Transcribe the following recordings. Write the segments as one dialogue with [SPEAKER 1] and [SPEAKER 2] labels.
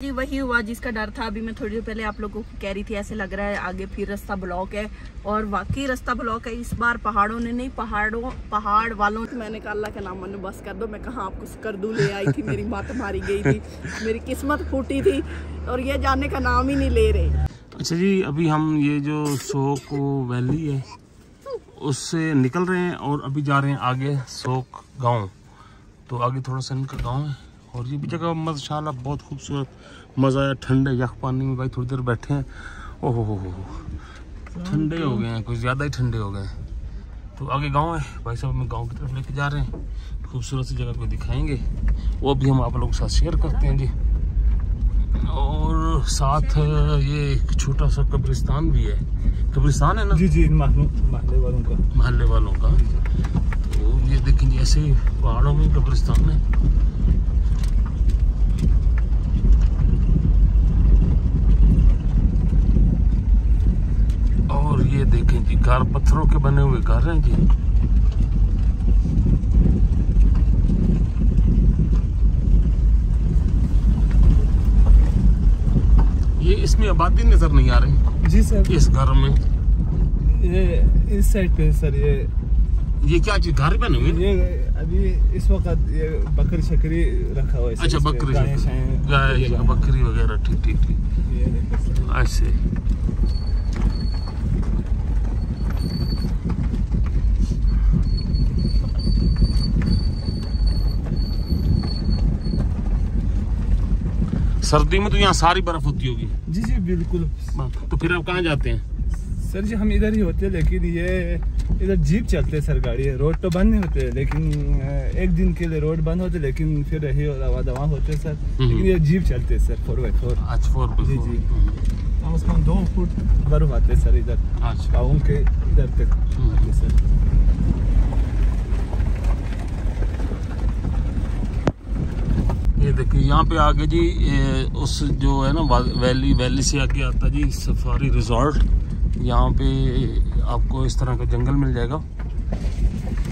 [SPEAKER 1] जी वही हुआ जिसका डर था। अभी मैं थोड़ी देर पहले आप लोगों को कह रही थी ऐसे लग रहा है आगे फिर रास्ता ब्लॉक है, और वाकई रास्ता ब्लॉक है। इस बार पहाड़ों ने नहीं, पहाड़ वालों ने। मैंने कहा अल्लाह के नाम मैंने बस कर दो, मैं कहाँ आपको स्कर्दू ले आई थी, मेरी मत मारी गई थी, मेरी किस्मत फूटी थी, और ये जाने का नाम ही नहीं ले रहे।
[SPEAKER 2] अच्छा जी, अभी हम ये जो सोक वैली है उससे निकल रहे हैं और अभी जा रहे हैं आगे सोक गांव। तो आगे थोड़ा सा इनका गांव है, और ये भी जगह माशाल्लाह बहुत खूबसूरत, मज़ा आया। ठंडे यख पानी में भाई थोड़ी देर बैठे हैं, ओहो हो ठंडे हो गए हैं, कुछ ज़्यादा ही ठंडे हो गए हैं। तो आगे गांव है, भाई साहब हमें गांव की तरफ लेके जा रहे हैं, खूबसूरत सी जगह को दिखाएंगे, वो भी हम आप लोगों के साथ शेयर करते हैं जी। और साथ ये एक छोटा सा कब्रिस्तान भी है, कब्रिस्तान है ना
[SPEAKER 3] जी जी, महल्ले वालों का।
[SPEAKER 2] तो ये देखें जी, ऐसे पहाड़ों में कब्रिस्तान है। और ये देखें जी, घर पत्थरों के बने हुए घर हैं जी। ये इसमें आबादी नजर नहीं आ रही
[SPEAKER 3] जी सर,
[SPEAKER 2] इस घर में।
[SPEAKER 3] ये इस साइड पे सर,
[SPEAKER 2] ये क्या चीज घर बने हुए?
[SPEAKER 3] ये अभी इस वक्त ये बकरी शकरी रखा हुआ है।
[SPEAKER 2] अच्छा, बकरी गाय बकरी वगैरह, ठीक ठीक ठीक,
[SPEAKER 3] ये देखो सर।
[SPEAKER 2] ऐसे। सर्दी में तो यहाँ सारी बर्फ होती होगी।
[SPEAKER 3] जी जी बिल्कुल।
[SPEAKER 2] तो फिर आप कहाँ जाते हैं?
[SPEAKER 3] सर जी हम इधर ही होते हैं, लेकिन ये इधर जीप चलते हैं सर, गाड़ी, रोड तो बंद नहीं होते, लेकिन एक दिन के लिए रोड बंद होते, लेकिन फिर यही दवा होते हैं सर। लेकिन ये जीप चलते हैं सर 4x4।
[SPEAKER 2] अच्छा 4x4।
[SPEAKER 3] जी जी, हम उसमें 2 फुट बर्फ आते हैं सर इधर।
[SPEAKER 2] अच्छा,
[SPEAKER 3] गाँव के इधर तक आते सर।
[SPEAKER 2] ये देखिए यहाँ पे आगे जी, उस जो है ना वैली से आगे आता जी सफारी रिजॉर्ट। यहाँ पे आपको इस तरह का जंगल मिल जाएगा,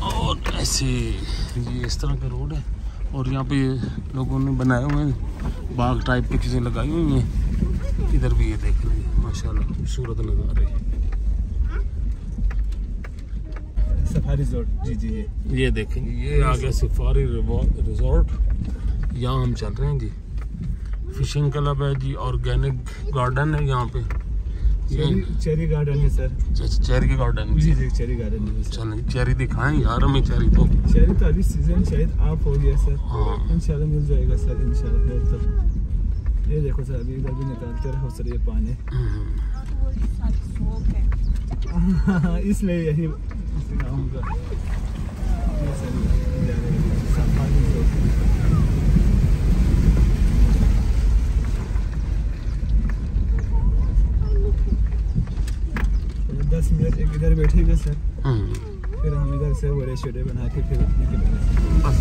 [SPEAKER 2] और ऐसे ये इस तरह का रोड है, और यहाँ पे लोगों ने बनाए हुए हैं बाग टाइप की चीज़ें लगाई हुई हैं। इधर भी ये देख लीजिए माशाल्लाह खूबसूरत नज़ारे।
[SPEAKER 3] सफारी रिजॉर्ट, जी जी,
[SPEAKER 2] ये देखेंगे, ये आ गया सफारी रिजॉर्ट। यहाँ हम चल रहे हैं जी। फिशिंग क्लब है जी, ऑर्गेनिक गार्डन है यहाँ पे।
[SPEAKER 3] चेरी गार्डन है सर।
[SPEAKER 2] चेरी के गार्डन भी
[SPEAKER 3] जी जी, चेरी गार्डन है।
[SPEAKER 2] चलें चेरी दिखाएं यार हमें। चेरी तो
[SPEAKER 3] अभी सीजन शायद ऑफ हो गया सर।
[SPEAKER 2] हाँ,
[SPEAKER 3] इंशाल्लाह मिल जाएगा सर, इंशाल्लाह। तो ये देखो सर, अभी इधर भी निकालते रहो सर ये पानी। इसलिए यही आऊँगा। तो 10 मिनट एक इधर बैठेगा सर, फिर हम इधर से बड़े छोटे बना के फिर निकलेंगे बस।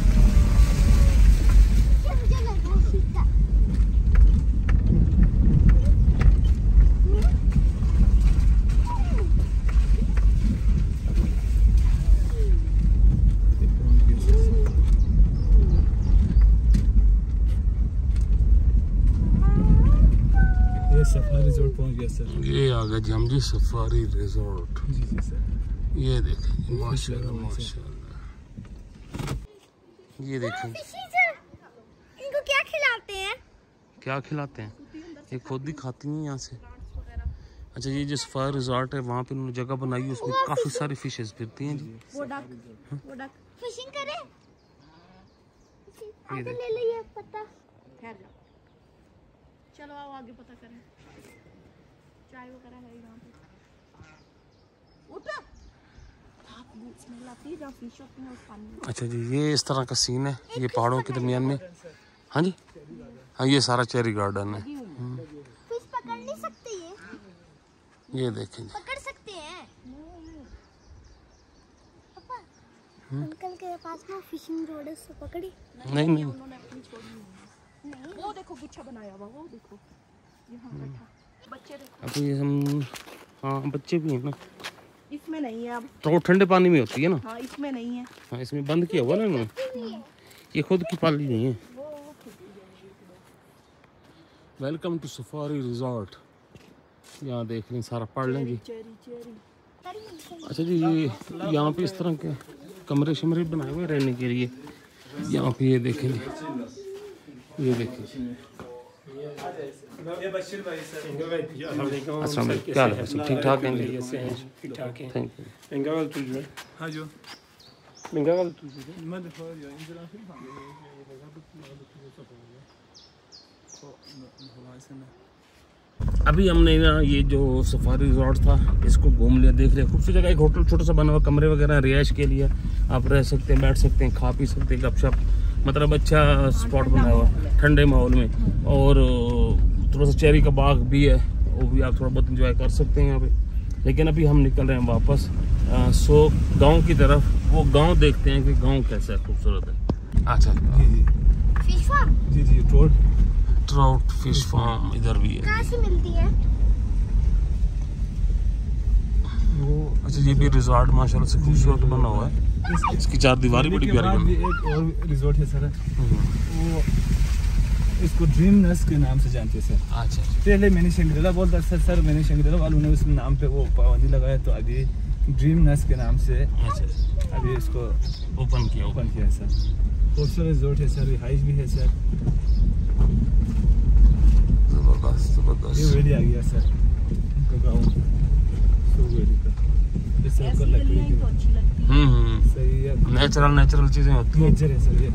[SPEAKER 3] सफारी रिजॉर्ट पहुंच गया सर।
[SPEAKER 2] ये आ गया जी हम जी सफारी रिजॉर्ट।
[SPEAKER 3] जी जी सर,
[SPEAKER 2] ये देखें माशाल्लाह माशाल्लाह। ये देखें,
[SPEAKER 1] इनको क्या खिलाते हैं?
[SPEAKER 2] क्या खिलाते हैं? ये खुद ही खाती हैं यहाँ से। अच्छा, ये जो सफारी रिजॉर्ट है वहाँ पे उन्होंने जगह बनाई है, उसमें काफी सारी फिशेस फिरती हैं जी।
[SPEAKER 1] वो डक फिशिंग करें,
[SPEAKER 2] ये
[SPEAKER 1] आगे ले लिए पता। ठहर जाओ, चलो आओ आगे पता करें। चाय वगैरह है यहाँ पे। उठो, आप स्मेल आती है जहाँ फिश होती है उस पानी में।
[SPEAKER 2] अच्छा जी, ये इस तरह का सीन है, ये पहाड़ों के दरमियान में। हाँ जी, हाँ ये सारा चेरी गार्डन है।
[SPEAKER 1] फिश पकड़ नहीं सकते
[SPEAKER 2] ये देखें जी,
[SPEAKER 1] पकड़ सकते हैं। पापा, अंकल के पास में फिशिंग रोड है, उससे पकड़ी?
[SPEAKER 2] नहीं नहीं,
[SPEAKER 1] उन्होंने अपनी छोड़ी नहीं। वो देखो गुच्छा बनाया हुआ, वो देखो यहाँ बैठा बच्चे देखो।
[SPEAKER 2] अभी हम, हाँ बच्चे भी हैं ना।
[SPEAKER 1] इसमें नहीं है अब
[SPEAKER 2] तो ठंडे पानी में होती है ना।
[SPEAKER 1] हाँ इसमें नहीं है।
[SPEAKER 2] हाँ इसमें बंद किया हुआ ना इन्होंने, ये खुद की पाली नहीं है। Welcome to safari resort. यहाँ देख लें, सारा पढ़ लें जी। अच्छा जी, ये यहाँ पे इस तरह के कमरे शमरे बनाए हुए रहने के लिए। यहाँ पे ये देखें, ये देखें। अस्सलाम वालेकुम, क्या हाल है? सब ठीक ठाक हैं?
[SPEAKER 4] ठीक ठाक है।
[SPEAKER 2] Thank you.
[SPEAKER 4] Bengal tujuh.
[SPEAKER 3] हाँ जो
[SPEAKER 4] Bengal tujuh.
[SPEAKER 3] मैं देखो जो इंजरा फिर
[SPEAKER 2] अभी हमने ना ये जो सफारी रिजॉर्ट था इसको घूम लिया, देख लिया। खूबसूरत जगह, एक होटल छोटा सा बना हुआ, कमरे वगैरह रिहाइश के लिए आप रह सकते हैं, बैठ सकते हैं, खा पी सकते हैं, गपशप, मतलब अच्छा स्पॉट बना हुआ ठंडे माहौल में। और थोड़ा सा चेरी का बाग भी है, वो भी आप थोड़ा बहुत इंजॉय कर सकते हैं यहाँ पे। लेकिन अभी हम निकल रहे हैं वापस सोक गांव की तरफ। वो गांव देखते हैं कि गांव कैसा है, खूबसूरत है। अच्छा
[SPEAKER 3] जी जी
[SPEAKER 2] ट्राउट फिश फार्म इधर भी है।
[SPEAKER 5] कहाँ से मिलती है?
[SPEAKER 3] वो
[SPEAKER 2] अच्छा, ये भी रिजॉर्ट माशाल्लाह से खूबसूरत बना हुआ है। इसकी चार दीवारी बड़ी प्यारी बनी है।
[SPEAKER 3] एक और रिजॉर्ट है सर, वो इसको ड्रीम नेस्ट के नाम से जानते हैं सर।
[SPEAKER 2] अच्छा,
[SPEAKER 3] पहले मैंने शंग्रीला बोलता सर मैंने शंग्रीला वालों ने उस नाम पे वो पाबंदी लगाया, तो अभी ड्रीम नेस्ट के नाम से
[SPEAKER 2] अच्छा
[SPEAKER 3] अभी इसको
[SPEAKER 2] ओपन किया
[SPEAKER 3] है सर। खूबसूरत रिजॉर्ट है सर, रिहाइश भी है सर।
[SPEAKER 2] जबरदस्त।
[SPEAKER 3] ये वैली आ गया सर, उनका गाँव सो वैली का। इस सर्कल लकड़ी की सही है,
[SPEAKER 2] नेचुरल चीजें होती हैं।
[SPEAKER 3] नेचर है सर ये।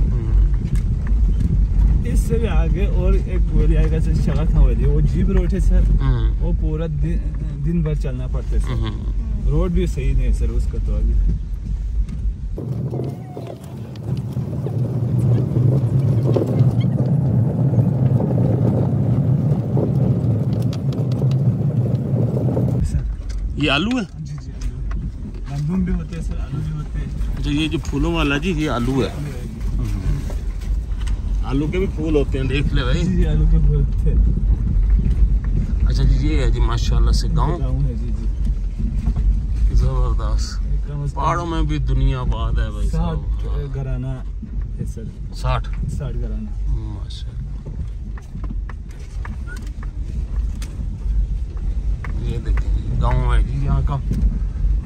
[SPEAKER 3] इससे भी आगे और एक वैली आएगा सर, शगा खां वैली। वो जीप रोड है सर, वो पूरा दिन भर चलना पड़ता है सर। रोड भी सही नहीं है सर उसका, तो अभी
[SPEAKER 2] ये आलू है?
[SPEAKER 3] जी जी गंदम भी होते हैं सर, आलू भी होते हैं।
[SPEAKER 2] अच्छा, ये जो फूलों वाला जी, ये आलू है। आलू के भी फूल होते हैं, देख ले भाई।
[SPEAKER 3] जी आलू के फूल थे।
[SPEAKER 2] अच्छा जी, ये है जी माशाल्लाह से गांव।
[SPEAKER 3] है जी जी
[SPEAKER 2] जबरदस्त। पहाड़ों में भी दुनिया बाद है भाई।
[SPEAKER 3] 60 घराना है सर,
[SPEAKER 2] 60
[SPEAKER 3] घराना
[SPEAKER 2] माशाल्लाह। ये देखिए गांव है जी यहाँ का,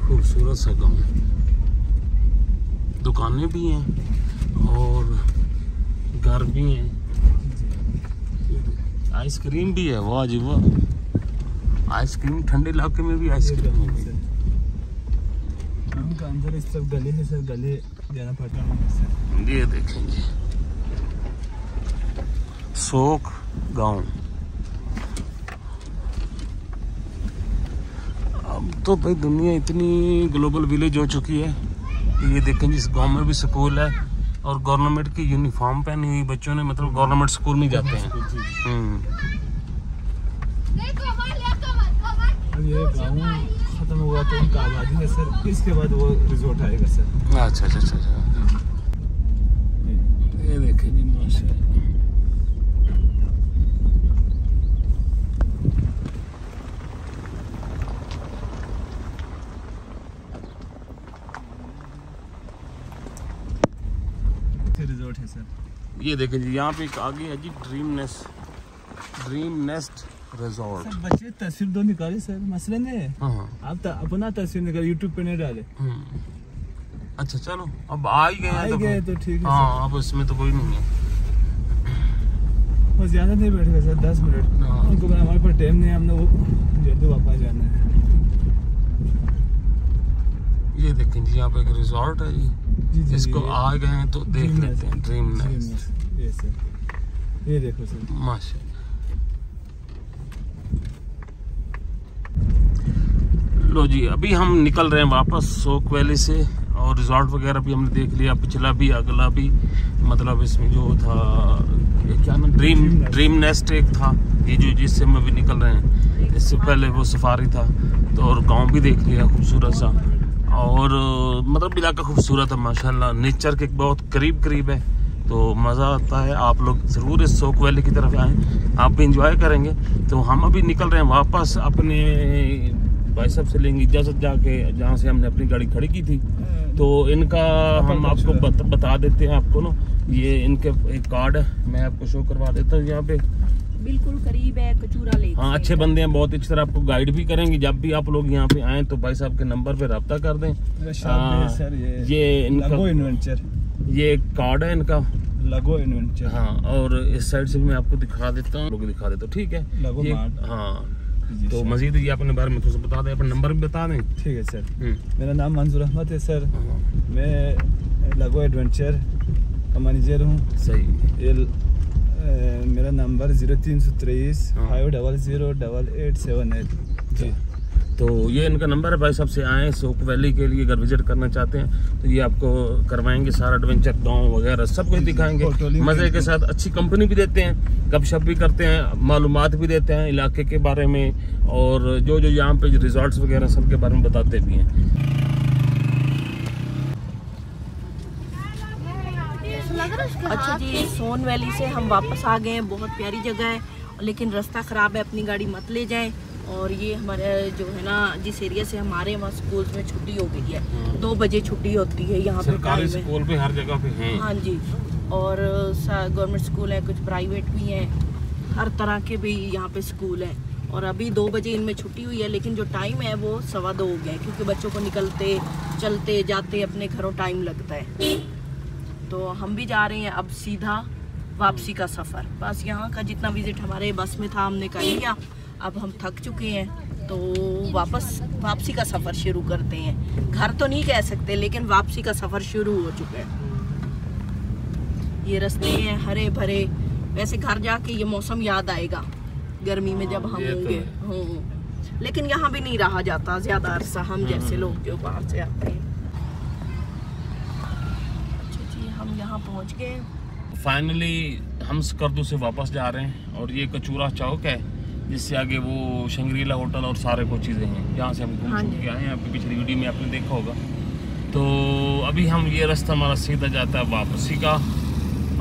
[SPEAKER 2] खूबसूरत सा गांव। दुकानें भी हैं और घर भी हैं। आइसक्रीम भी है, वाह जी वाह। आइसक्रीम, ठंडे इलाके में भी आइसक्रीम है।
[SPEAKER 3] गाँव का अंदर इस तरफ गले है सर, गले जाना पड़ता है सर।
[SPEAKER 2] ये देखेंगे सोक गांव। अब तो भाई दुनिया इतनी ग्लोबल विलेज हो चुकी है कि ये देखें जिस गांव में भी स्कूल है और गवर्नमेंट की यूनिफॉर्म पहनी हुई बच्चों ने, मतलब गवर्नमेंट स्कूल में जाते हैं।
[SPEAKER 3] ये गाँव खत्म हुआ तो उनका आबादी है सर, इसके बाद वो रिजॉर्ट आएगा सर।
[SPEAKER 2] अच्छा। ये देखें जी माशाल्लाह।
[SPEAKER 3] रिजॉर्ट है सर।
[SPEAKER 2] ये देखें जी, यहाँ पे एक आगे है जी ड्रीम नेस्ट रिजॉर्ट।
[SPEAKER 3] सर बच्चे तस्वीर दो निकाले सर, मसला नहीं है।
[SPEAKER 2] हाँ।
[SPEAKER 3] आप अपना तस्वीर निकाले, यूट्यूब पे नहीं डाले।
[SPEAKER 2] अच्छा चलो, अब आ ही गए
[SPEAKER 3] तो ठीक है।
[SPEAKER 2] हाँ, अब इसमें तो कोई नहीं है।
[SPEAKER 3] बस ज्यादा नहीं बैठेगा सर, 10 मिनट। उनको हमारे पास टाइम नहीं है, हमने वो जल्दी वापस जाना है।
[SPEAKER 2] ये देखें जी, यहाँ पे एक रिजॉर्ट है जी, इसको आ गए हैं तो देख लेते हैं। ड्रीम नेस्ट,
[SPEAKER 3] ये सर, ये देखो सर
[SPEAKER 2] माशाल्लाह। लो जी, अभी हम निकल रहे हैं वापस सोक वैली से, और रिजॉर्ट वगैरह भी हमने देख लिया, पिछला भी अगला भी। मतलब इसमें जो था ये क्या ना, ड्रीम नेस्ट एक था, ये जो जिससे हम अभी निकल रहे हैं। इससे पहले वो सफारी था, तो और गांव भी देख लिया खूबसूरत सा। और मतलब इलाका खूबसूरत है माशाल्लाह, नेचर के बहुत करीब है, तो मज़ा आता है। आप लोग ज़रूर इस सोक वैली की तरफ आएँ, आप भी इंजॉय करेंगे। तो हम अभी निकल रहे हैं वापस, अपने भाई साहब से लेंगे इजाज़त जाके, जहाँ से हमने अपनी गाड़ी खड़ी की थी। तो इनका हम आपको बता देते हैं आपको ना, ये इनके एक कार्ड है, मैं आपको शो करवा देता हूँ यहाँ पे।
[SPEAKER 1] बिल्कुल करीब है कचूरा लेक
[SPEAKER 2] हाँ,
[SPEAKER 1] से।
[SPEAKER 2] अच्छे बंदे हैं, बहुत अच्छी तरह आपको गाइड भी करेंगे। जब भी आप लोग यहाँ पे आए तो भाई साहब के नंबर पे रब्ता कर दें।
[SPEAKER 3] मेरा शॉप है सर,
[SPEAKER 2] ये
[SPEAKER 3] लगो
[SPEAKER 2] इनका
[SPEAKER 3] एडवेंचर,
[SPEAKER 2] ये कार्ड है इनका,
[SPEAKER 3] लगो एडवेंचर।
[SPEAKER 2] हाँ, और इस साइड से भी मैं आपको दिखा देता हूँ, लोग दिखा देता हूँ, ठीक है।
[SPEAKER 3] लगो
[SPEAKER 2] ये
[SPEAKER 3] मार्ट।
[SPEAKER 2] हाँ,
[SPEAKER 3] जी
[SPEAKER 2] तो
[SPEAKER 3] सर।
[SPEAKER 2] मजीद ये अपने बारे में थोड़ा सा बता दें, अपना नंबर भी बता दें।
[SPEAKER 3] ठीक है सर, मेरा नाम मंजूर अहमद है सर, मैं लगो एडवेंचर का मैनेजर हूँ।
[SPEAKER 2] सही।
[SPEAKER 3] ये मेरा नंबर 0323
[SPEAKER 2] हाँ।
[SPEAKER 3] 5008878 जी।
[SPEAKER 2] तो ये इनका नंबर है, भाई साहब से आए सोक वैली के लिए अगर विजिट करना चाहते हैं तो ये आपको करवाएंगे सारा एडवेंचर, गांव वगैरह सब कुछ दिखाएंगे मजे के साथ। अच्छी कंपनी भी देते हैं, गपशप भी करते हैं, मालूमात भी देते हैं इलाके के बारे में, और जो जो यहाँ पे रिजॉर्ट्स वगैरह सब के बारे में बताते भी हैं।
[SPEAKER 1] अच्छा जी, सोन वैली से हम वापस आ गए हैं। बहुत प्यारी जगह है, लेकिन रास्ता ख़राब है, अपनी गाड़ी मत ले जाएं। और ये हमारे जो है ना, जिस एरिया से हमारे वहाँ स्कूल में छुट्टी हो गई है, 2 बजे छुट्टी होती है यहाँ पे।
[SPEAKER 2] सरकारी स्कूल भी हर जगह पे हैं।
[SPEAKER 1] हाँ जी, और गवर्नमेंट स्कूल है, कुछ प्राइवेट भी हैं, हर तरह के भी यहाँ पे स्कूल हैं। और अभी 2 बजे इनमें छुट्टी हुई है, लेकिन जो टाइम है वो 2:15 हो गया है, क्योंकि बच्चों को निकलते चलते जाते अपने घरों टाइम लगता है। तो हम भी जा रहे हैं अब सीधा वापसी का सफ़र। बस यहाँ का जितना विजिट हमारे बस में था हमने कर लिया, अब हम थक चुके हैं, तो वापसी का सफ़र शुरू करते हैं। घर तो नहीं कह सकते, लेकिन वापसी का सफ़र शुरू हो चुका है। ये रास्ते हैं हरे भरे। वैसे घर जाके ये मौसम याद आएगा गर्मी में जब हम होंगे, लेकिन यहाँ भी नहीं रहा जाता ज़्यादा अरसा, हम जैसे लोग जो बाहर से आते हैं। हम यहाँ पहुँच गए।
[SPEAKER 2] फाइनली हम स्कर्दू से वापस जा रहे हैं, और ये कचूरा चौक है, जिससे आगे वो शंग्रीला होटल और सारे कुछ चीज़ें हैं, जहाँ से हम घूम के आए हैं। आपकी पिछली वीडियो में आपने देखा होगा। तो अभी हम ये रास्ता हमारा सीधा जाता है वापसी का,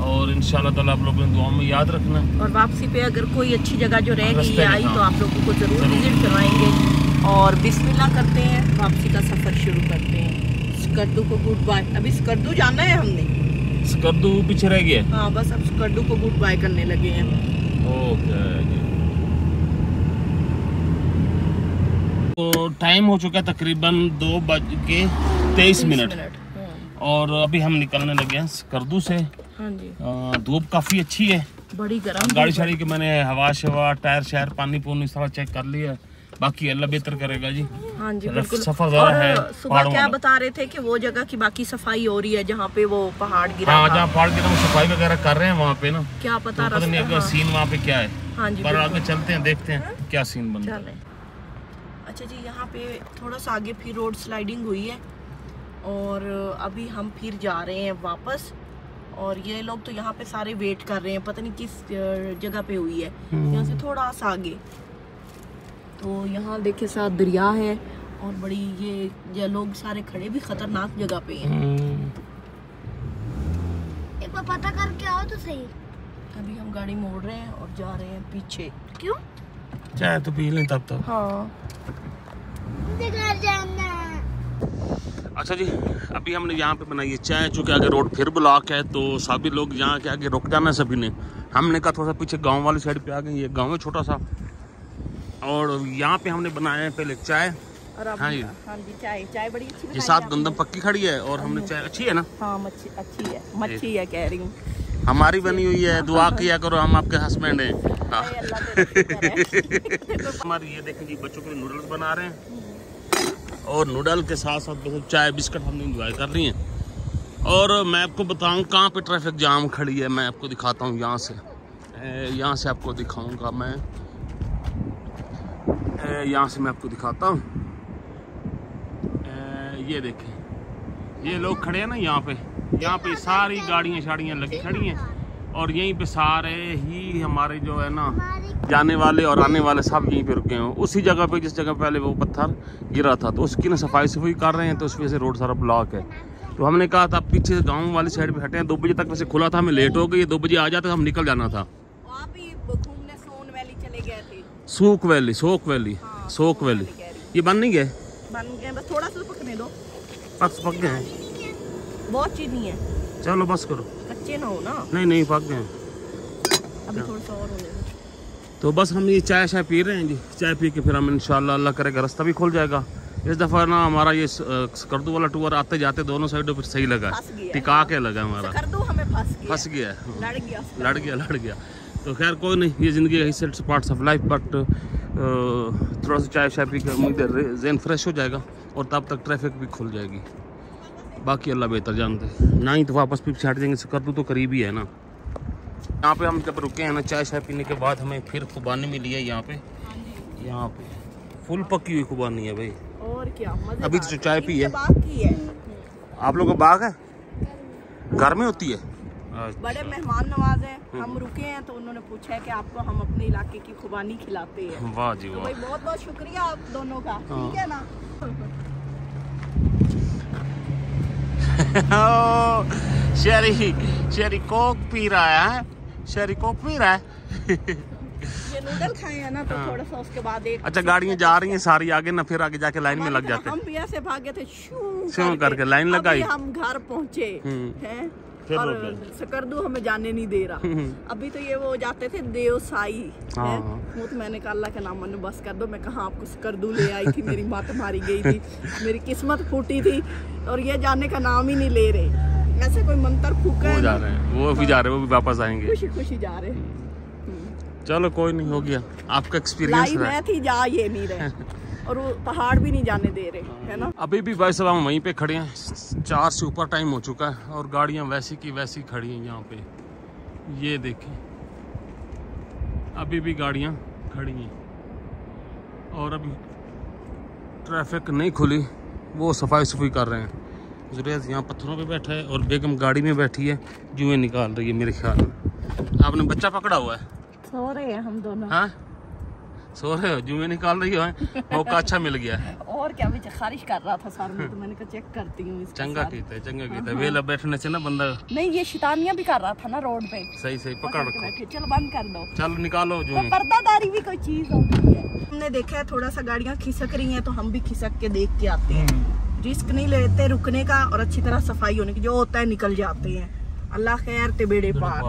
[SPEAKER 2] और इंशाल्लाह ताला आप लोगों ने दुआ में याद रखना।
[SPEAKER 1] और वापसी पे अगर कोई अच्छी जगह जो रह गई आई
[SPEAKER 2] हाँ।
[SPEAKER 1] तो आप लोगों को ज़रूर विजिट करवाएंगे। और बिस्मिल्लाह करते हैं, वापसी का सफ़र शुरू करते हैं। स्कर्दू को गुड बाय। अभी स्कर्दू जाना है हमने,
[SPEAKER 2] स्कर्दू पीछे रह गया।
[SPEAKER 1] हाँ, बस अब स्कर्दू को गुड बाय करने लगे हैं।
[SPEAKER 2] ओके, तो टाइम हो चुका है तकरीबन 2:23। और अभी हम निकलने लगे हैं स्कर्दू से।
[SPEAKER 1] हाँ जी,
[SPEAKER 2] धूप काफ़ी अच्छी है,
[SPEAKER 1] बड़ी गर्म
[SPEAKER 2] गाड़ी शाड़ी के मैंने हवा शवा टायर शायर पानी पूनी सारा चेक कर लिया है। बाकी अल्लाह बेहतर करेगा जी।
[SPEAKER 1] हाँ जी, बिल्कुल।
[SPEAKER 2] सफर ज़्यादा है।
[SPEAKER 1] सुबह क्या बता रहे थे कि वो जगह की बाकी सफाई हो रही है जहाँ पे वो पहाड़ गिरा
[SPEAKER 2] हाँ,
[SPEAKER 1] था।
[SPEAKER 2] जहाँ पहाड़ गिरा वो सफाई वगैरह कर रहे हैं वहाँ पे ना,
[SPEAKER 1] क्या पता
[SPEAKER 2] तो पता नहीं अगर सीन वहाँ पे क्या है।
[SPEAKER 1] हाँ जी,
[SPEAKER 2] पर आगे चलते हैं, देखते हैं क्या सीन बन रहा है।
[SPEAKER 1] अच्छा जी, यहाँ पे थोड़ा सा आगे फिर रोड स्लाइडिंग हुई है, और अभी हम फिर जा रहे हैं वापस। और ये लोग तो यहाँ पे सारे वेट कर रहे हैं, पता नहीं किस जगह पे हुई है, यहाँ से थोड़ा सा आगे। तो यहाँ देखिए साथ दरिया है, और बड़ी ये लोग सारे खड़े भी खतरनाक जगह पे हैं।
[SPEAKER 5] एक बार पता करके आओ तो सही।
[SPEAKER 1] अभी हम गाड़ी मोड़ रहे हैं और जा रहे हैं पीछे। क्यों?
[SPEAKER 2] चाय तो पी लें तब तक।
[SPEAKER 1] हाँ,
[SPEAKER 5] मुझे घर जाना है।
[SPEAKER 2] अच्छा जी, अभी हमने यहाँ पे बनाई है चाय, चूँकि आगे रोड फिर ब्लॉक है, तो सभी लोग यहाँ के आगे रुक जाना है सभी ने। हमने कहा थोड़ा सा पीछे गांव वाली साइड पे आ गए, ये गांव है छोटा सा, और यहाँ पे हमने बनाया है पहले चाय।
[SPEAKER 1] और अब
[SPEAKER 2] हाँ जी,
[SPEAKER 1] चाय बड़ी अच्छी
[SPEAKER 2] ये साथ गंदम पक्की खड़ी है, और हमने चाय अच्छी है ना।
[SPEAKER 1] हाँ, अच्छी है, मच्छी है कह रही हूँ।
[SPEAKER 2] हमारी बनी हुई है, दुआ किया करो, हम आपके हस्बैंड हैं। हमारी ये देखें जी, बच्चों के लिए नूडल्स बना रहे हैं, और नूडल के साथ साथ चाय बिस्किट हमने इंजॉय कर रही हैं। और मैं आपको बताऊं कहाँ पे ट्रैफिक जाम खड़ी है, मैं आपको दिखाता हूँ। यहाँ से आपको दिखाऊंगा मैं, यहाँ से मैं आपको दिखाता हूँ। ये देखें, ये लोग खड़े हैं ना यहाँ पे सारी गाड़ियाँ शाड़ियाँ लगी खड़ी हैं, और यहीं पे सारे ही हमारे जो है ना जाने वाले और आने वाले सब यहीं पे रुके हैं, उसी जगह पे जिस जगह पहले वो पत्थर गिरा था। तो उसकी ना सफाई कर रहे हैं, तो उस वजह से रोड सारा ब्लॉक है। तो हमने कहा था पीछे गांव वाली साइड पे हटे हैं, 2 बजे तक वैसे खुला था, हमें लेट हो गई, 2 बजे आ जाते हम निकल जाना था।
[SPEAKER 1] आप ही घूमने सोन वैली चले गए थे।
[SPEAKER 2] शोक वैली ये बन नहीं गए,
[SPEAKER 1] बन गए, बस थोड़ा सा पकने दो।
[SPEAKER 2] पक गए हैं,
[SPEAKER 1] बहुत चीनी है,
[SPEAKER 2] चलो बस करो।
[SPEAKER 1] कच्चे ना हो ना।
[SPEAKER 2] नहीं पक गए,
[SPEAKER 1] अभी थोड़ा सा और होने दो।
[SPEAKER 2] तो बस हम ये चाय शाय पी रहे हैं जी। चाय पी के फिर हम इंशाल्लाह अल्लाह करेगा रास्ता भी खुल जाएगा। इस दफ़ा ना हमारा ये स्कर्दू वाला टूर आते जाते दोनों साइडों पर सही लगा, टिका के लगा हमारा।
[SPEAKER 1] स्कर्दू हमें फंस गया है, लड़ गया। तो खैर कोई नहीं, ये ज़िंदगी है, its parts of life. But थोड़ा सा चाय शाय पी के उम्मीद ज़हन फ्रेश हो जाएगा और तब तक ट्रैफिक भी खुल जाएगी। बाकी अल्लाह बेहतर जानते हैं। ना ही तो वापस भी छाट देंगे, स्कर्दू तो करीब ही है ना। यहाँ पे हम जब रुके हैं ना चाय शाय पीने के बाद हमें फिर खुबानी मिली है यहाँ पे फुल पकी हुई खुबानी है भाई। और क्या
[SPEAKER 2] अभी तो चाय पी है। आप लोगों का बाग है, घर में होती है।
[SPEAKER 1] बड़े मेहमान नवाज हैं, हम रुके हैं तो उन्होंने पूछा है कि आपको हम अपने इलाके की खुबानी खिलाते हैं।
[SPEAKER 2] वाह जी वाह,
[SPEAKER 1] तो भाई बहुत बहुत शुक्रिया आप दोनों का, ठीक है ना।
[SPEAKER 2] शेरी कोक पी रहा है, शेरी कोक पी रहा है।
[SPEAKER 1] ये नूडल खाए हैं ना तो थोड़ा सा उसके बाद एक
[SPEAKER 2] अच्छा गाड़ियाँ जा रही हैं सारी आगे ना, फिर आगे जाके लाइन में लग जाते हैं।
[SPEAKER 1] हम भी ऐसे भागे थे
[SPEAKER 2] शू करके लाइन लगाई,
[SPEAKER 1] हम घर पहुँचे हैं और स्कर्दू हमें जाने नहीं दे रहा। अभी तो ये वो जाते थे देवसाई है, वो तो मैंने कहा अल्लाह के नाम मनु बस कर दो। मैं कहा आपको स्कर्दू ले आई थी, मेरी माँ तो मारी गई थी, मेरी किस्मत फूटी थी और ये जाने का नाम ही नहीं ले रहे। ऐसे कोई मंत्र फूका है,
[SPEAKER 2] जा रहे हैं वो भी जा रहे हैं, वो भी वापस आएंगे
[SPEAKER 1] खुशी खुशी जा रहे हैं।
[SPEAKER 2] चलो कोई नहीं, हो गया आपका एक्सपीरियंस
[SPEAKER 1] लाइव में थी, जा ये नहीं रहे और वो पहाड़ भी नहीं जाने दे रहे, है ना।
[SPEAKER 2] अभी भी भाई साहब हम वहीं पे खड़े हैं, 4 से ऊपर टाइम हो चुका है और गाड़ियां वैसी की वैसी खड़ी हैं यहाँ पे। ये देखें अभी भी गाड़ियां खड़ी हैं और अभी ट्रैफिक नहीं खुली, वो सफाई कर रहे हैं। जुरैज यहाँ पत्थरों पे बैठा है और बेगम गाड़ी में बैठी है, जुएं निकाल रही है मेरे ख्याल में। आपने बच्चा पकड़ा हुआ है?
[SPEAKER 1] सो रहे हैं हम दोनों।
[SPEAKER 2] हाँ सो रहे हो, जुएं निकाल रही हो, मौका अच्छा मिल गया है।
[SPEAKER 1] और क्या, भी खारिश कर रहा था सर में तो मैंने कहा चेक करती हूँ।
[SPEAKER 2] चंगा कीता है वेला बैठने से ना बंदा
[SPEAKER 1] नहीं, ये शैतानियां भी कर रहा था ना रोड पे।
[SPEAKER 2] सही पकड़ रखो।
[SPEAKER 1] चलो बंद कर दो,
[SPEAKER 2] चलो निकालो जो
[SPEAKER 1] तो पर्दादारी भी कोई चीज होती है। हमने देखा है थोड़ा सा गाड़ियां खिसक रही हैं तो हम भी खिसक के देख के आते हैं। रिस्क नहीं लेते रुकने का और अच्छी तरह सफाई होने की, जो होता है निकल जाते हैं। अल्लाह खैर ते बेड़े पार।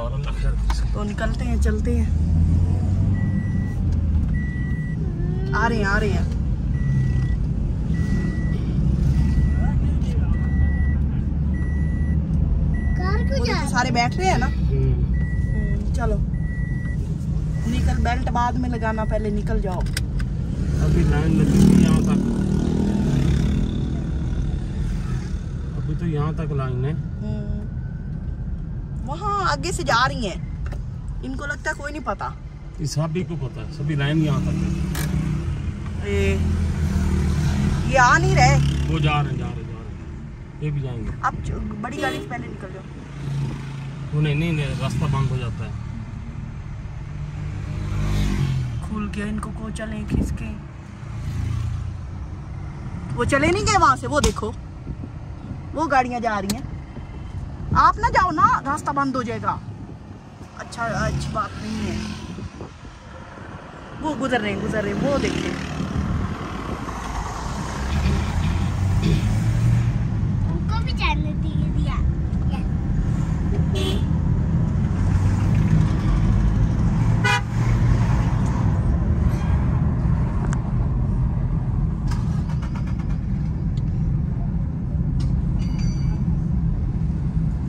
[SPEAKER 1] तो निकलते हैं, चलते हैं। आ रहे हैं तो सारे बैठ रहे हैं ना। चलो निकल, बेल्ट बाद में लगाना, पहले निकल जाओ।
[SPEAKER 2] अभी लाइन लगी थी यहाँ तक, अभी तो यहाँ तक लाइन है।
[SPEAKER 1] वहाँ आगे से जा रही हैं, इनको लगता है कोई नहीं पता।
[SPEAKER 2] इस सभी को पता है, सभी लाइन यहाँ तक है।
[SPEAKER 1] ये आ नहीं रहे,
[SPEAKER 2] वो जा रहे हैं, ये भी जाएंगे।
[SPEAKER 1] अब बड़ी गाड़ी से पहले निकल जाओ।
[SPEAKER 2] वो नहीं रास्ता बंद हो जाता है।
[SPEAKER 1] खुल गया, इनको को चले खिसके। वो चले नहीं गए वहां से, वो देखो वो गाड़ियां जा रही हैं। आप ना जाओ ना, रास्ता बंद हो जाएगा। अच्छा अच्छी बात नहीं है। वो गुजर रहे, वो देखिए।
[SPEAKER 5] उनको भी जाने दिया।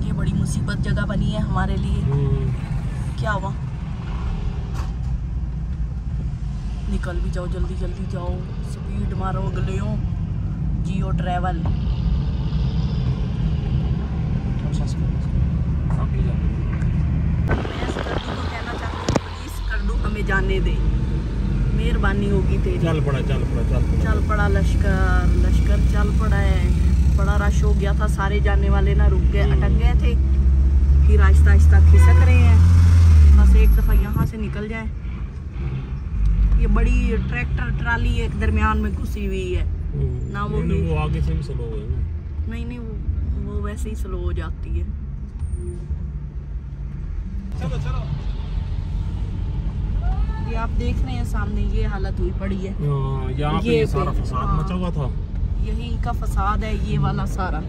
[SPEAKER 1] ये बड़ी मुसीबत जगह बनी है हमारे लिए। क्या हुआ? निकल भी जाओ, जल्दी जाओ, स्पीड मारो अगले जियो ट्रैवल। प्लीज कर दो, हमें जाने दे, मेहरबानी होगी तेरी।
[SPEAKER 2] चल पड़ा
[SPEAKER 1] लश्कर चल पड़ा है। बड़ा रश हो गया था, सारे जाने वाले ना रुक गए, अटक गए थे। फिर आहिस्ता आहिस्ता खिसक रहे हैं, बस एक दफा यहाँ से निकल जाए। ये बड़ी ट्रैक्टर ट्राली एक दरमियान में घुसी हुई है ना, वो
[SPEAKER 2] आगे से भी स्लो है ना।
[SPEAKER 1] नहीं वो वैसे ही स्लो हो जाती है।
[SPEAKER 2] चलो
[SPEAKER 1] ये आप देख रहे हैं सामने, ये हालत हुई पड़ी है।
[SPEAKER 2] यहाँ पे ये सारा फसाद मचा हुआ था,
[SPEAKER 1] यही का फसाद है ये वाला सारा।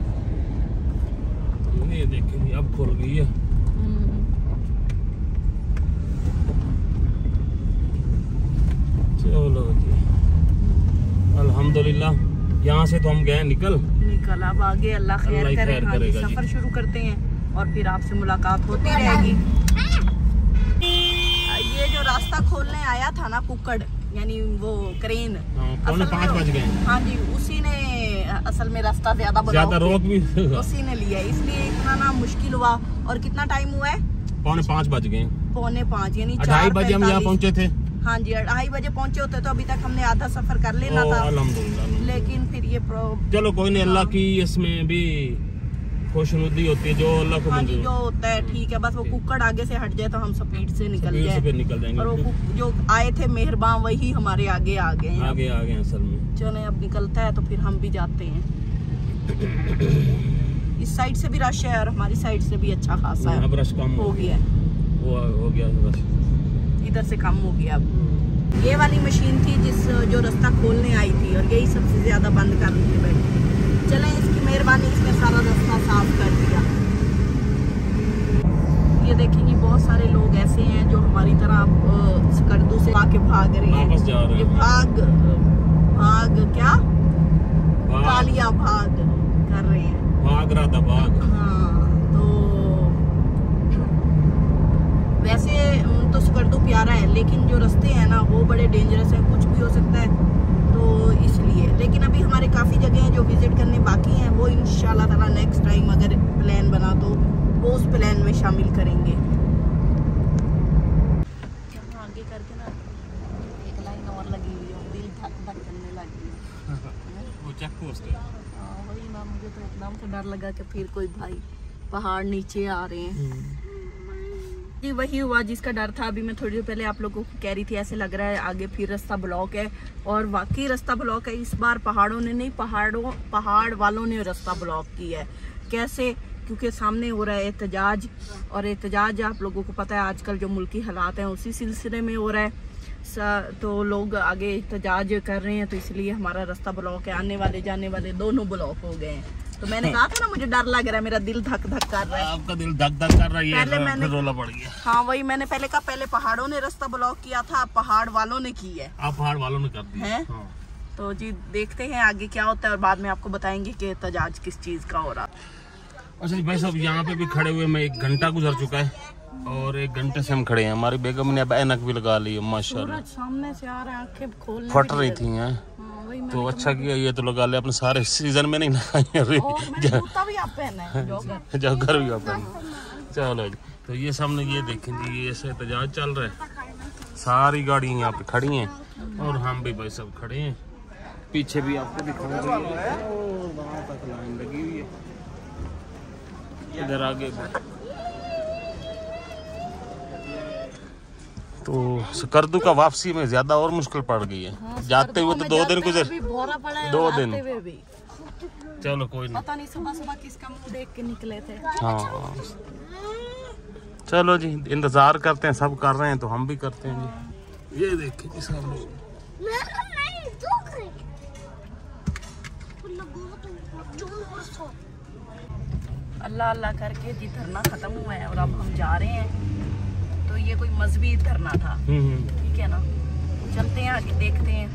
[SPEAKER 2] ये देखें अब खुल गई है। चलो जी, अल्हम्दुलिल्लाह यहाँ से तो हम गए निकल
[SPEAKER 1] अब आगे अल्लाह खैर
[SPEAKER 2] अल्लाह ही
[SPEAKER 1] करे।
[SPEAKER 2] खैर
[SPEAKER 1] हाँ जी,
[SPEAKER 2] करेगा जी।
[SPEAKER 1] सफर शुरू करते हैं और फिर आपसे मुलाकात होती रहेगी। ये जो रास्ता खोलने आया था ना कुक्कड़, यानी वो क्रेन,
[SPEAKER 2] पौने 5 बज गए।
[SPEAKER 1] हाँ जी, उसी ने असल में रास्ता ज्यादा
[SPEAKER 2] रोक भी
[SPEAKER 1] उसी ने लिया, इसलिए इतना ना मुश्किल हुआ। और कितना टाइम हुआ है?
[SPEAKER 2] पौने 5 बज गए।
[SPEAKER 1] पौने 5 यानी
[SPEAKER 2] 2:30 बजे हम यहाँ पहुँचे थे।
[SPEAKER 1] हाँ जी, 2:30 बजे पहुँचे होते तो अभी तक हमने आधा सफर कर लेना था।
[SPEAKER 2] अल्हम्दुलिल्लाह।
[SPEAKER 1] लेकिन फिर ये
[SPEAKER 2] चलो कोई नहीं, अल्लाह की इसमें भी खुशनुदी होती है, जो अल्लाह को
[SPEAKER 1] हाँ जी,
[SPEAKER 2] मंजूर
[SPEAKER 1] जो होता है ठीक है। बस वो कुक्कड़ आगे से हट जाए तो हम स्पीड से निकल
[SPEAKER 2] स्पीड से
[SPEAKER 1] जाए।
[SPEAKER 2] फिर निकल जाएंगे।
[SPEAKER 1] और वो जो आए थे मेहरबान वही हमारे आगे आ गए हैं।
[SPEAKER 2] आगे आ गए असल में।
[SPEAKER 1] चलो अब निकलता है तो फिर हम भी जाते हैं। इस साइड से भी रश है और हमारी साइड से भी अच्छा खासा है।
[SPEAKER 2] अब रश कम
[SPEAKER 1] हो गया है,
[SPEAKER 2] वो हो गया रश,
[SPEAKER 1] इधर से कम हो गया। अब ये वाली मशीन थी जो रास्ता खोलने आई थी और यही सबसे ज्यादा बंद कर रही बैठी। चलें, इसकी मेहरबानी, इसने सारा रास्ता साफ कर दिया। ये देखेंगे बहुत सारे लोग ऐसे हैं जो हमारी तरह स्कर्दू से आके भाग रहे हैं।
[SPEAKER 2] वापस जा रहे
[SPEAKER 1] ये
[SPEAKER 2] हैं।
[SPEAKER 1] भाग क्या कालिया भाग कर रहे हैं।
[SPEAKER 2] भाग रहा था भाग।
[SPEAKER 1] हाँ, तो वैसे तो स्कर्दू प्यारा है, लेकिन जो रास्ते हैं ना वो बड़े डेंजरस है, कुछ भी हो सकता है, तो इसलिए। लेकिन अभी हमारे काफ़ी जगह हैं जो विजिट करने बाकी हैं, वो इंशाल्लाह ताला नेक्स्ट टाइम अगर प्लान बना तो वो उस प्लान में शामिल करेंगे। आगे करके ना एक लाइन और लगी हुई है, दिल धक धक करने लगी है।
[SPEAKER 2] वो चेक पोस्ट है।
[SPEAKER 1] हाँ, वही ना, मुझे तो एकदम से डर लगा कि फिर कोई भाई पहाड़ नीचे आ रहे हैं। जी वही हुआ जिसका डर था। अभी मैं थोड़ी देर पहले आप लोगों को कह रही थी ऐसे लग रहा है आगे फिर रास्ता ब्लॉक है, और वाकई रास्ता ब्लॉक है। इस बार पहाड़ों ने नहीं, पहाड़ वालों ने रास्ता ब्लॉक किया है। कैसे? क्योंकि सामने हो रहा है एहतजाज, और एहतजाज आप लोगों को पता है आजकल जो मुल्की हालात हैं उसी सिलसिले में हो रहा है। तो लोग आगे एहतजाज कर रहे हैं, तो इसलिए हमारा रास्ता ब्लॉक है। आने वाले जाने वाले दोनों ब्लॉक हो गए हैं। तो मैंने कहा था ना मुझे डर लग रहा है, मेरा दिल धक धक कर रहा है।
[SPEAKER 2] आपका दिल धक धक कर रहा है,
[SPEAKER 1] पहले मैंने
[SPEAKER 2] रोला पड़ गया।
[SPEAKER 1] हाँ, वही मैंने पहले कहा, पहले पहाड़ों ने रास्ता ब्लॉक किया था, अब पहाड़ वालों ने की है।
[SPEAKER 2] आप पहाड़ वालों ने कर दिया
[SPEAKER 1] है?
[SPEAKER 2] हाँ।
[SPEAKER 1] तो जी देखते हैं आगे क्या होता है, और बाद में आपको बताएंगे कि एहतजाज किस चीज का हो रहा।
[SPEAKER 2] अच्छा जी भाई साहब, यहाँ पे भी खड़े हुए मैं 1 घंटा गुजर चुका है, और 1 घंटे से हम खड़े हैं। हमारी बेगम ने अब ऐनक भी लगा ली है माशाल्लाह।
[SPEAKER 1] सामने से आ रहा है, आंखें खोलने
[SPEAKER 2] फट रही थी हैं। तो अच्छा किया, ये तो लगा ले, अपने सारे सीजन में नहीं लगाई
[SPEAKER 1] जूता भी आप पहना है, जॉगर।
[SPEAKER 2] जॉगर भी अपन। चलो जी, तो ये सामने ये देखें जी, ये ऐसे एहतजाज चल रहा है। सारी गाड़ियाँ यहाँ पे खड़ी हैं और हम भी भाई सब खड़े हैं। पीछे भी आपको दिखाऊंगा, वहाँ तक लाइन लगी हुई है। इधर आगे तो स्कर्दू का वापसी में ज्यादा और मुश्किल पड़ गई है। जाते हुए तो 2 दिन गुजर, 2 दिन। चलो कोई नहीं,
[SPEAKER 1] पता नहीं सुबह किसका मुंह देख के निकले थे।
[SPEAKER 2] हाँ चलो जी, इंतजार करते हैं, सब कर रहे हैं तो हम भी करते हैं जी। ये देखें जी सब लोग।
[SPEAKER 1] अल्लाह अल्लाह करके जी धरना खत्म हुआ है और अब हम जा रहे हैं। तो ये कोई मजहबी धरना था, ठीक है ना। चलते हैं आगे, देखते हैं।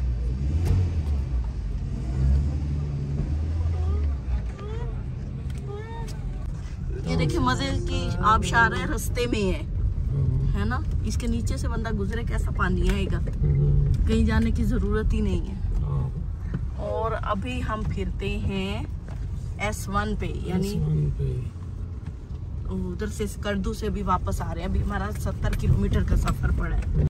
[SPEAKER 1] ये देखिए मजे की आबशार है, रास्ते में है ना। इसके नीचे से बंदा गुजरे कैसा पानी आएगा, कहीं जाने की जरूरत ही नहीं है। और अभी हम फिरते हैं S1 पे, यानी उधर से स्कर्दू से भी वापस आ रहे हैं। अभी हमारा 70 किलोमीटर का सफर पड़ा है।